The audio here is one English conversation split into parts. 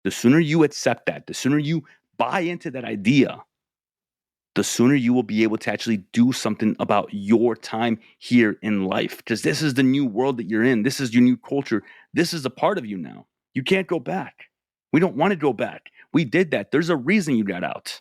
The sooner you accept that, the sooner you buy into that idea, the sooner you will be able to actually do something about your time here in life. Because this is the new world that you're in. This is your new culture. This is a part of you now. You can't go back. We don't want to go back. We did that. There's a reason you got out.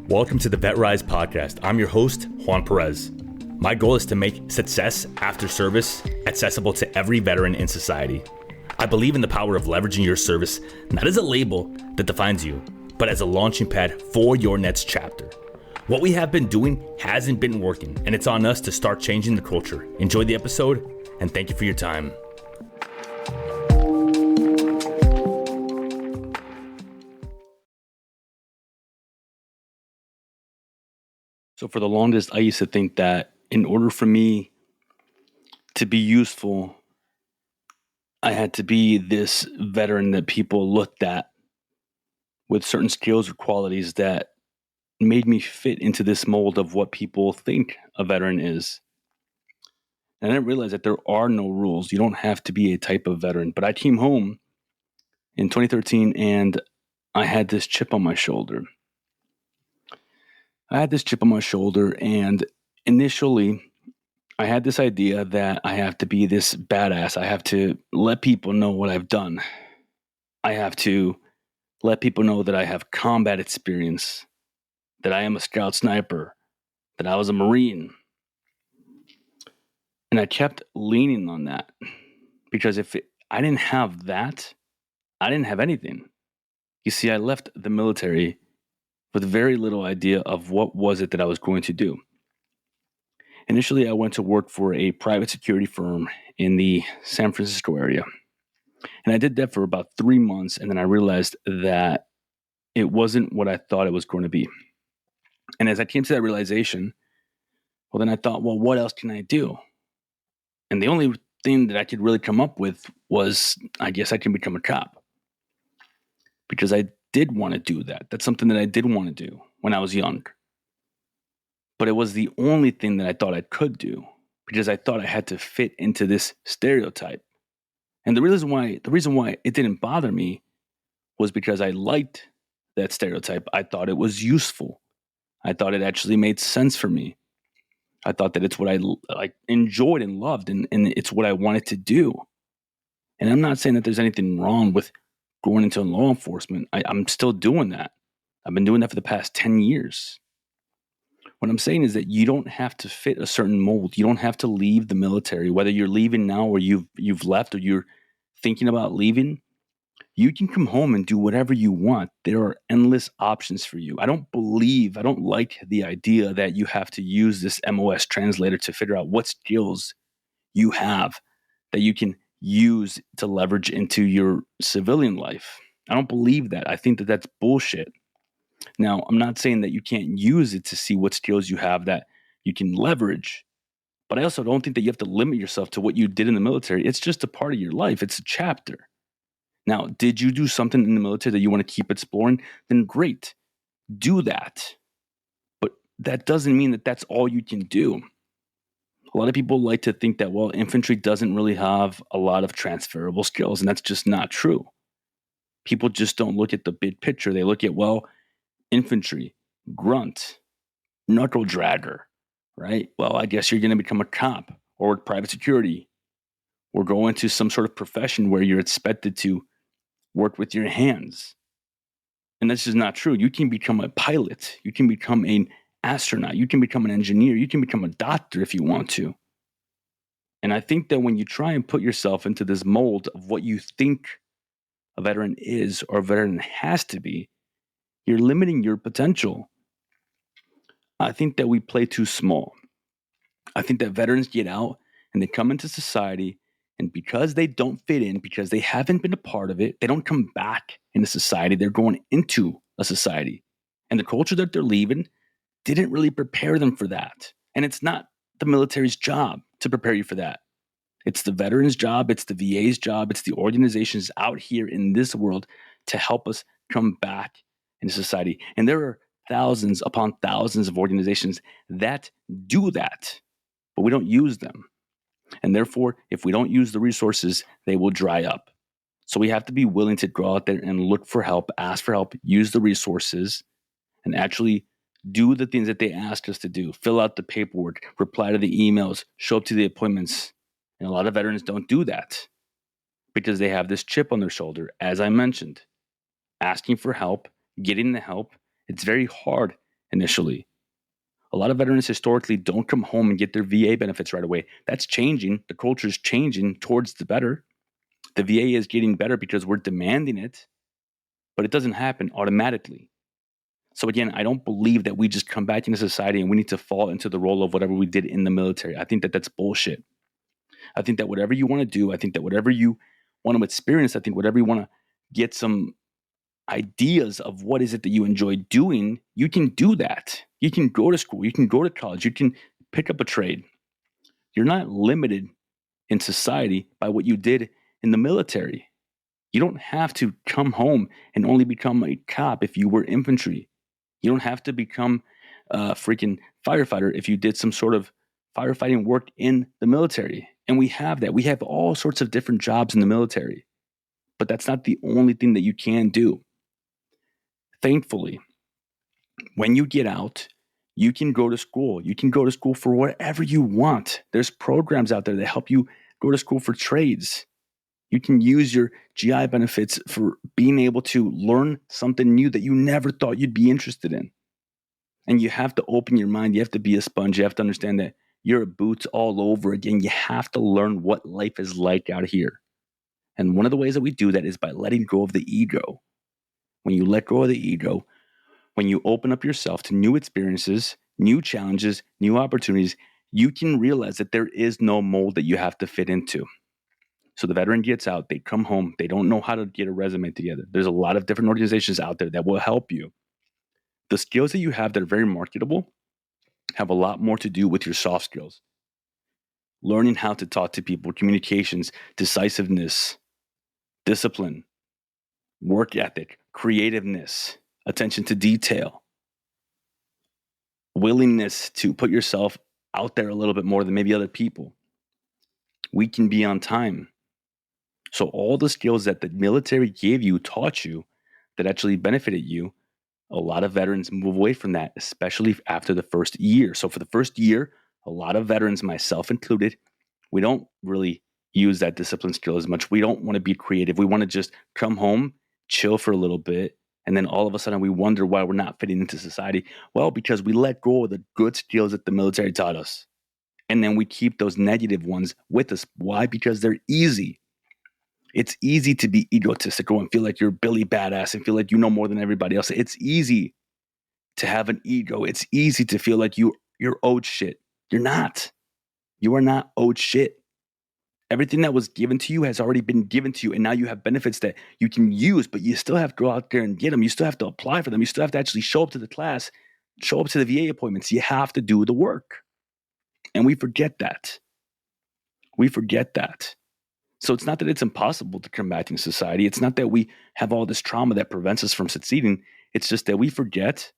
Welcome to the VetRise Podcast. I'm your host, Juan Perez. My goal is to make success after service accessible to every veteran in society. I believe in the power of leveraging your service, not as a label that defines you, but as a launching pad for your next chapter. What we have been doing hasn't been working, and it's on us to start changing the culture. Enjoy the episode, and thank you for your time. So for the longest, I used to think that in order for me to be useful, I had to be this veteran that people looked at with certain skills or qualities that made me fit into this mold of what people think a veteran is. And I didn't realize that there are no rules. You don't have to be a type of veteran. But I came home in 2013 and I had this chip on my shoulder. And initially, I had this idea that I have to be this badass. I have to let people know what I've done. I have to let people know that I have combat experience, that I am a scout sniper, that I was a Marine. And I kept leaning on that because I didn't have that, I didn't have anything. You see, I left the military with very little idea of what was it that I was going to do. Initially, I went to work for a private security firm in the San Francisco area. And I did that for about 3 months, and then I realized that it wasn't what I thought it was going to be. And as I came to that realization, well, then I thought, well, what else can I do? And the only thing that I could really come up with was, I guess I can become a cop. Because I did want to do that. That's something that I did want to do when I was young. But it was the only thing that I thought I could do because I thought I had to fit into this stereotype. And the reason why it didn't bother me was because I liked that stereotype. I thought it was useful. I thought it actually made sense for me. I thought that it's what I enjoyed and loved, and it's what I wanted to do. And I'm not saying that there's anything wrong with going into law enforcement. I'm still doing that. I've been doing that for the past 10 years. What I'm saying is that you don't have to fit a certain mold. You don't have to leave the military, whether you're leaving now or you've left or you're thinking about leaving. You can come home and do whatever you want. There are endless options for you. I don't like the idea that you have to use this MOS translator to figure out what skills you have that you can use to leverage into your civilian life. I don't believe that. I think that that's bullshit. Now, I'm not saying that you can't use it to see what skills you have that you can leverage, but I also don't think that you have to limit yourself to what you did in the military. It's just a part of your life. It's a chapter. Now, did you do something in the military that you want to keep exploring? Then great, do that. But that doesn't mean that that's all you can do. A lot of people like to think that, well, infantry doesn't really have a lot of transferable skills, and that's just not true. People just don't look at the big picture. They look at, well, infantry, grunt, knuckle dragger, right? Well, I guess you're going to become a cop or private security or go into some sort of profession where you're expected to work with your hands. And that's just not true. You can become a pilot. You can become an astronaut. You can become an engineer. You can become a doctor if you want to. And I think that when you try and put yourself into this mold of what you think a veteran is or a veteran has to be, you're limiting your potential. I think that we play too small. I think that veterans get out and they come into society, and because they don't fit in, because they haven't been a part of it, they don't come back into society. They're going into a society. And the culture that they're leaving didn't really prepare them for that. And it's not the military's job to prepare you for that. It's the veterans' job. It's the VA's job. It's the organizations out here in this world to help us come back into society. And there are thousands upon thousands of organizations that do that, but we don't use them. And therefore, if we don't use the resources, they will dry up. So we have to be willing to go out there and look for help, ask for help, use the resources, and actually do the things that they ask us to do. Fill out the paperwork, reply to the emails, show up to the appointments. And a lot of veterans don't do that because they have this chip on their shoulder, as I mentioned. Asking for help, getting the help, it's very hard initially. A lot of veterans historically don't come home and get their VA benefits right away. That's changing. The culture is changing towards the better. The VA is getting better because we're demanding it, but it doesn't happen automatically. So again, I don't believe that we just come back into society and we need to fall into the role of whatever we did in the military. I think that that's bullshit. I think that whatever you want to do, I think that whatever you want to experience, I think whatever you want to get some ideas of what is it that you enjoy doing, you can do that. You can go to school, you can go to college, you can pick up a trade. You're not limited in society by what you did in the military. You don't have to come home and only become a cop if you were infantry. You don't have to become a freaking firefighter if you did some sort of firefighting work in the military. And we have that. We have all sorts of different jobs in the military. But that's not the only thing that you can do. Thankfully, when you get out, you can go to school. You can go to school for whatever you want. There's programs out there that help you go to school for trades. You can use your GI benefits for being able to learn something new that you never thought you'd be interested in. And you have to open your mind. You have to be a sponge. You have to understand that you're a boots all over again. You have to learn what life is like out here. And one of the ways that we do that is by letting go of the ego. When you let go of the ego, when you open up yourself to new experiences, new challenges, new opportunities, you can realize that there is no mold that you have to fit into. So the veteran gets out, they come home, they don't know how to get a resume together. There's a lot of different organizations out there that will help you. The skills that you have that are very marketable have a lot more to do with your soft skills. Learning how to talk to people, communications, decisiveness, discipline, work ethic, creativeness, attention to detail, willingness to put yourself out there a little bit more than maybe other people. We can be on time. So all the skills that the military gave you, taught you, that actually benefited you, a lot of veterans move away from that, especially after the first year. So for the first year, a lot of veterans, myself included, we don't really use that discipline skill as much. We don't want to be creative. We want to just come home, chill for a little bit, and then all of a sudden we wonder why we're not fitting into society. Well, because we let go of the good skills that the military taught us. And then we keep those negative ones with us. Why? Because they're easy. It's easy to be egotistical and feel like you're Billy Badass and feel like you know more than everybody else. It's easy to have an ego. It's easy to feel like you're owed shit. You're not. You are not owed shit. Everything that was given to you has already been given to you, and now you have benefits that you can use, but you still have to go out there and get them. You still have to apply for them. You still have to actually show up to the class, show up to the VA appointments. You have to do the work. And we forget that. We forget that. So it's not that it's impossible to come back in society. It's not that we have all this trauma that prevents us from succeeding. It's just that we forget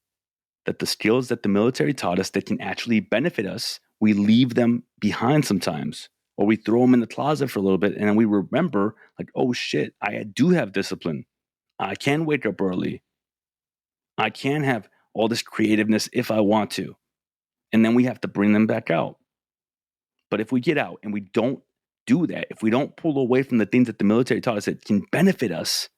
that the skills that the military taught us that can actually benefit us, we leave them behind sometimes, or we throw them in the closet for a little bit, and then we remember, like, oh shit, I do have discipline. I can wake up early. I can have all this creativeness if I want to. And then we have to bring them back out. But if we get out and we don't do that, if we don't pull away from the things that the military taught us that can benefit us,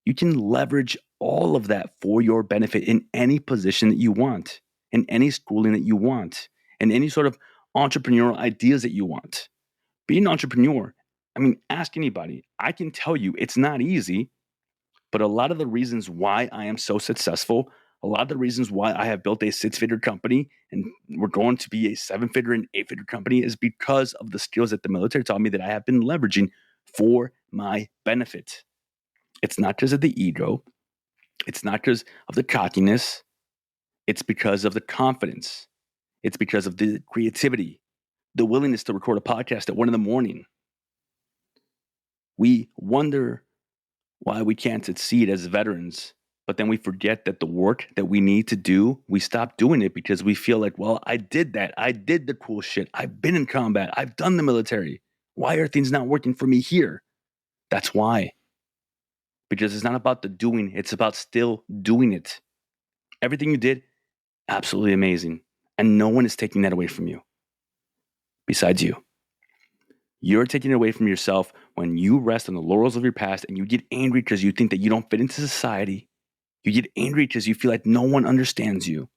you can leverage all of that for your benefit in any position that you want, in any schooling that you want, in any sort of entrepreneurial ideas that you want. Being an entrepreneur, I mean, ask anybody. I can tell you it's not easy, but a lot of the reasons why I am so successful, a lot of the reasons why I have built a 6-figure company and we're going to be a 7-figure and 8-figure company is because of the skills that the military taught me that I have been leveraging for my benefit. It's not because of the ego. It's not because of the cockiness. It's because of the confidence. It's because of the creativity, the willingness to record a podcast at 1 a.m. We wonder why we can't succeed as veterans But then we forget that the work that we need to do, we stop doing it because we feel like, well, I did that. I did the cool shit. I've been in combat. I've done the military. Why are things not working for me here? That's why. Because it's not about the doing. It's about still doing it. Everything you did, absolutely amazing. And no one is taking that away from you besides you. You're taking it away from yourself when you rest on the laurels of your past and you get angry because you think that you don't fit into society. You get angry because you feel like no one understands you.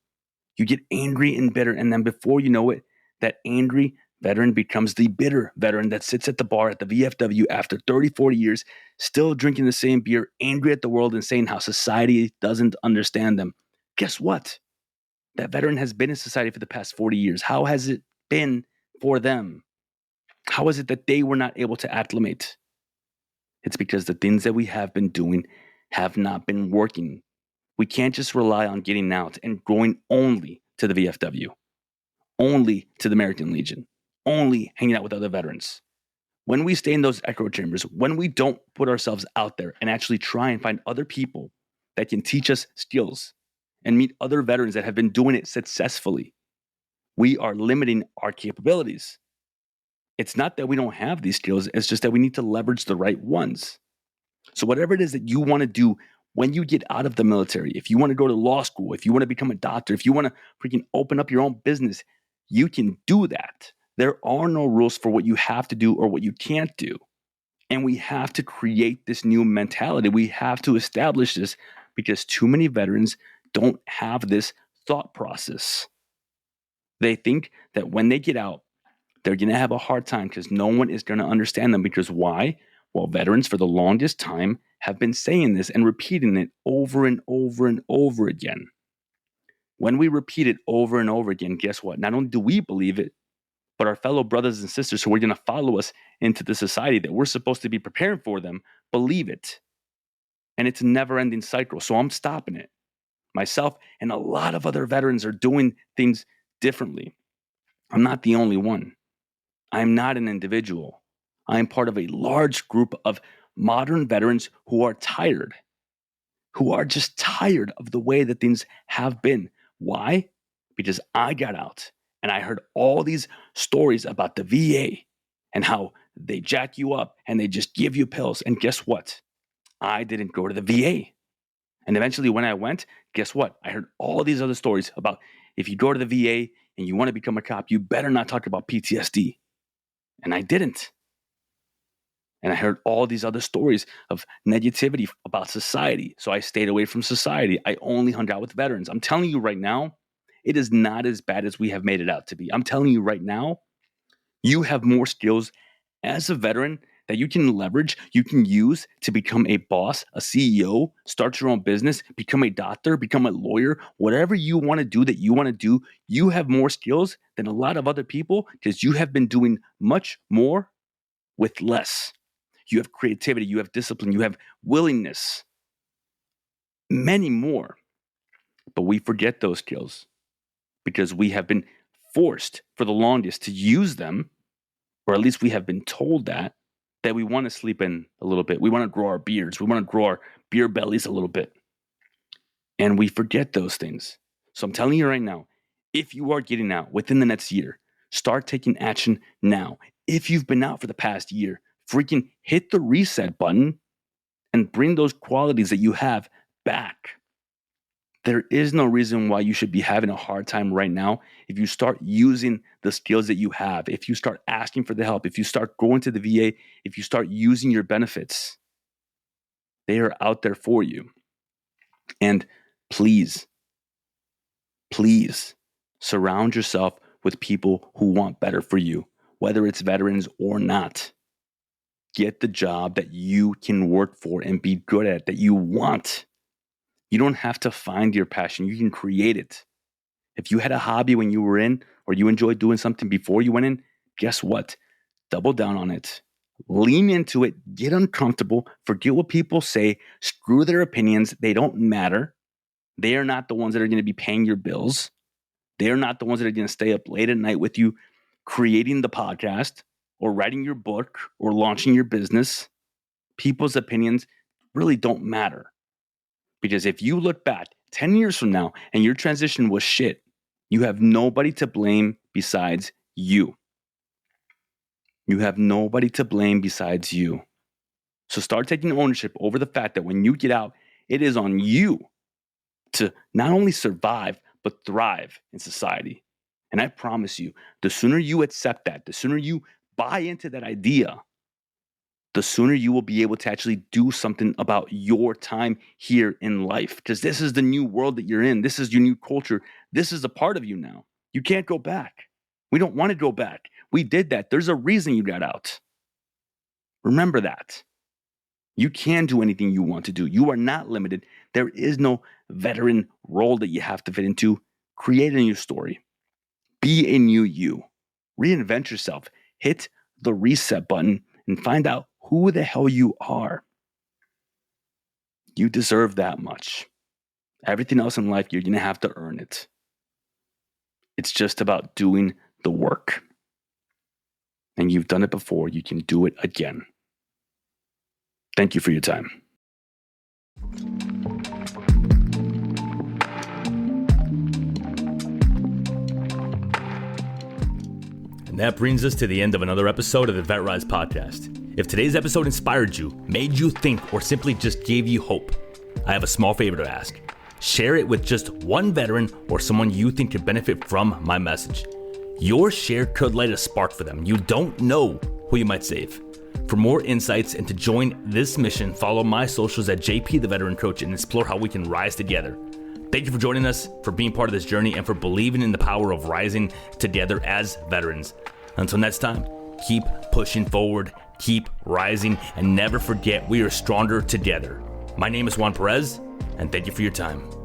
You get angry and bitter. And then before you know it, that angry veteran becomes the bitter veteran that sits at the bar at the VFW after 30, 40 years, still drinking the same beer, angry at the world and saying how society doesn't understand them. Guess what? That veteran has been in society for the past 40 years. How has it been for them? How is it that they were not able to acclimate? It's because the things that we have been doing have not been working. We can't just rely on getting out and going only to the VFW, only to the American Legion, only hanging out with other veterans. When we stay in those echo chambers, when we don't put ourselves out there and actually try and find other people that can teach us skills and meet other veterans that have been doing it successfully, we are limiting our capabilities. It's not that we don't have these skills, it's just that we need to leverage the right ones. So whatever it is that you want to do when you get out of the military, if you want to go to law school, if you want to become a doctor, if you want to freaking open up your own business, you can do that. There are no rules for what you have to do or what you can't do. And we have to create this new mentality. We have to establish this because too many veterans don't have this thought process. They think that when they get out, they're going to have a hard time because no one is going to understand them. Because why? Well, veterans for the longest time have been saying this and repeating it over and over and over again. When we repeat it over and over again, guess what? Not only do we believe it, but our fellow brothers and sisters who are going to follow us into the society that we're supposed to be preparing for them believe it. And it's a never-ending cycle. So I'm stopping it. Myself and a lot of other veterans are doing things differently. I'm not the only one. I'm not an individual. I am part of a large group of modern veterans who are tired, who are just tired of the way that things have been. Why? Because I got out and I heard all these stories about the VA and how they jack you up and they just give you pills. And guess what? I didn't go to the VA. And eventually when I went, guess what? I heard all these other stories about if you go to the VA and you want to become a cop, you better not talk about PTSD. And I didn't. And I heard all these other stories of negativity about society. So I stayed away from society. I only hung out with veterans. I'm telling you right now, it is not as bad as we have made it out to be. I'm telling you right now, you have more skills as a veteran that you can leverage, you can use to become a boss, a CEO, start your own business, become a doctor, become a lawyer, whatever you want to do that you want to do. You have more skills than a lot of other people because you have been doing much more with less. You have creativity, you have discipline, you have willingness, many more. But we forget those skills because we have been forced for the longest to use them, or at least we have been told that we want to sleep in a little bit. We want to grow our beards. We want to grow our beer bellies a little bit. And we forget those things. So I'm telling you right now, if you are getting out within the next year, start taking action now. If you've been out for the past year, freaking hit the reset button and bring those qualities that you have back. There is no reason why you should be having a hard time right now if you start using the skills that you have, if you start asking for the help, if you start going to the VA, if you start using your benefits. They are out there for you. And please, please surround yourself with people who want better for you, whether it's veterans or not. Get the job that you can work for and be good at, that you want. You don't have to find your passion. You can create it. If you had a hobby when you were in, or you enjoyed doing something before you went in, guess what? Double down on it. Lean into it. Get uncomfortable. Forget what people say. Screw their opinions. They don't matter. They are not the ones that are going to be paying your bills. They are not the ones that are going to stay up late at night with you creating the podcast or writing your book or launching your business. People's opinions really don't matter. Because if you look back 10 years from now and your transition was shit, you have nobody to blame besides you. You have nobody to blame besides you. So start taking ownership over the fact that when you get out, it is on you to not only survive, but thrive in society. And I promise you, the sooner you accept that, the sooner you buy into that idea, the sooner you will be able to actually do something about your time here in life. Because this is the new world that you're in. This is your new culture. This is a part of you now. You can't go back. We don't want to go back. We did that. There's a reason you got out. Remember that. You can do anything you want to do. You are not limited. There is no veteran role that you have to fit into. Create a new story. Be a new you. Reinvent yourself. Hit the reset button and find out who the hell you are. You deserve that much. Everything else in life, you're going to have to earn it. It's just about doing the work. And you've done it before. You can do it again. Thank you for your time. And that brings us to the end of another episode of the VetRise Podcast. If today's episode inspired you, made you think, or simply just gave you hope, I have a small favor to ask. Share it with just one veteran or someone you think could benefit from my message. Your share could light a spark for them. You don't know who you might save. For more insights and to join this mission, follow my socials at JP the Veteran Coach and explore how we can rise together. Thank you for joining us, for being part of this journey, and for believing in the power of rising together as veterans. Until next time, keep pushing forward, keep rising, and never forget we are stronger together. My name is Juan Perez, and thank you for your time.